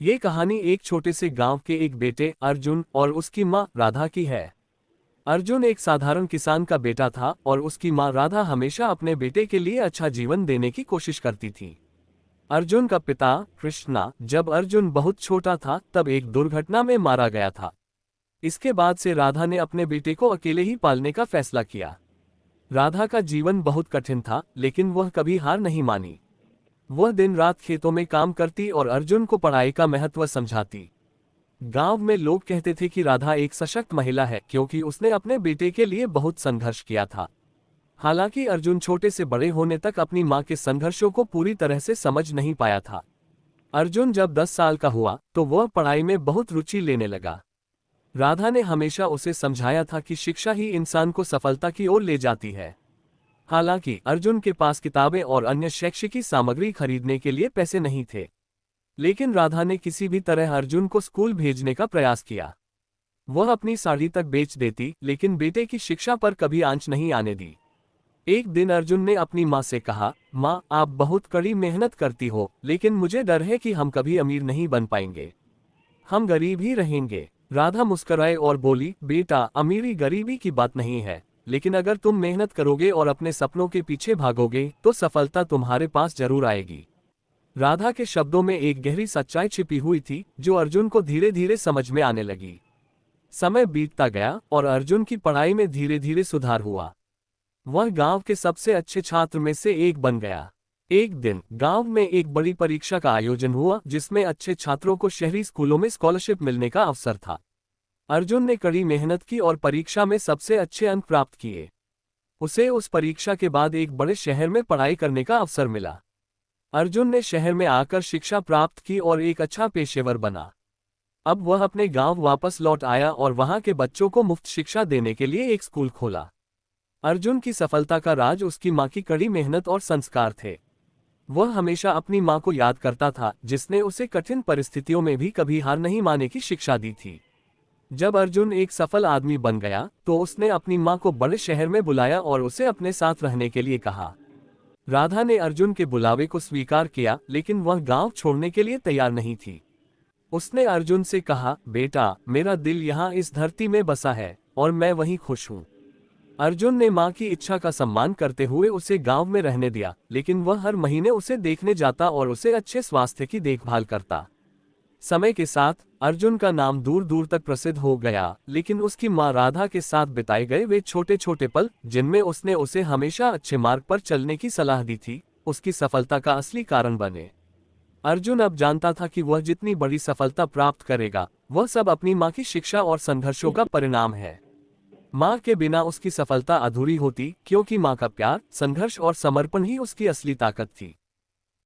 ये कहानी एक छोटे से गांव के एक बेटे अर्जुन और उसकी मां राधा की है। अर्जुन एक साधारण किसान का बेटा था और उसकी मां राधा हमेशा अपने बेटे के लिए अच्छा जीवन देने की कोशिश करती थी। अर्जुन का पिता कृष्णा जब अर्जुन बहुत छोटा था तब एक दुर्घटना में मारा गया था। इसके बाद से राधा ने अपने बेटे को अकेले ही पालने का फैसला किया। राधा का जीवन बहुत कठिन था, लेकिन वह कभी हार नहीं मानी। वह दिन रात खेतों में काम करती और अर्जुन को पढ़ाई का महत्व समझाती। गांव में लोग कहते थे कि राधा एक सशक्त महिला है क्योंकि उसने अपने बेटे के लिए बहुत संघर्ष किया था। हालांकि अर्जुन छोटे से बड़े होने तक अपनी मां के संघर्षों को पूरी तरह से समझ नहीं पाया था। अर्जुन जब 10 साल का हुआ तो वह पढ़ाई में बहुत रुचि लेने लगा। राधा ने हमेशा उसे समझाया था कि शिक्षा ही इंसान को सफलता की ओर ले जाती है। हालांकि अर्जुन के पास किताबें और अन्य शैक्षिक सामग्री खरीदने के लिए पैसे नहीं थे, लेकिन राधा ने किसी भी तरह अर्जुन को स्कूल भेजने का प्रयास किया। वह अपनी साड़ी तक बेच देती, लेकिन बेटे की शिक्षा पर कभी आंच नहीं आने दी। एक दिन अर्जुन ने अपनी मां से कहा, मां, आप बहुत कड़ी मेहनत करती हो, लेकिन मुझे डर है कि हम कभी अमीर नहीं बन पाएंगे। हम गरीब ही रहेंगे। राधा मुस्कुराए और बोली, बेटा, अमीरी गरीबी की बात नहीं है, लेकिन अगर तुम मेहनत करोगे और अपने सपनों के पीछे भागोगे तो सफलता तुम्हारे पास जरूर आएगी। राधा के शब्दों में एक गहरी सच्चाई छिपी हुई थी जो अर्जुन को धीरे धीरे समझ में आने लगी। समय बीतता गया और अर्जुन की पढ़ाई में धीरे धीरे सुधार हुआ। वह गांव के सबसे अच्छे छात्र में से एक बन गया। एक दिन गांव में एक बड़ी परीक्षा का आयोजन हुआ जिसमें अच्छे छात्रों को शहरी स्कूलों में स्कॉलरशिप मिलने का अवसर था। अर्जुन ने कड़ी मेहनत की और परीक्षा में सबसे अच्छे अंक प्राप्त किए। उसे उस परीक्षा के बाद एक बड़े शहर में पढ़ाई करने का अवसर मिला। अर्जुन ने शहर में आकर शिक्षा प्राप्त की और एक अच्छा पेशेवर बना। अब वह अपने गांव वापस लौट आया और वहां के बच्चों को मुफ्त शिक्षा देने के लिए एक स्कूल खोला। अर्जुन की सफलता का राज उसकी मां की कड़ी मेहनत और संस्कार थे। वह हमेशा अपनी मां को याद करता था, जिसने उसे कठिन परिस्थितियों में भी कभी हार नहीं मानने की शिक्षा दी थी। जब अर्जुन एक सफल आदमी बन गया तो उसने अपनी मां को बड़े शहर में बुलाया और उसे अपने साथ रहने के लिए कहा। राधा ने अर्जुन के बुलावे को स्वीकार किया, लेकिन वह गांव छोड़ने के लिए तैयार नहीं थी। उसने अर्जुन से कहा, बेटा, मेरा दिल यहाँ इस धरती में बसा है और मैं वहीं खुश हूँ। अर्जुन ने मां की इच्छा का सम्मान करते हुए उसे गांव में रहने दिया, लेकिन वह हर महीने उसे देखने जाता और उसे अच्छे स्वास्थ्य की देखभाल करता। समय के साथ अर्जुन का नाम दूर दूर तक प्रसिद्ध हो गया, लेकिन उसकी मां राधा के साथ बिताए गए वे छोटे छोटे पल, जिनमें उसने उसे हमेशा अच्छे मार्ग पर चलने की सलाह दी थी, उसकी सफलता का असली कारण बने। अर्जुन अब जानता था कि वह जितनी बड़ी सफलता प्राप्त करेगा, वह सब अपनी मां की शिक्षा और संघर्षों का परिणाम है। मां के बिना उसकी सफलता अधूरी होती, क्योंकि मां का प्यार, संघर्ष और समर्पण ही उसकी असली ताकत थी।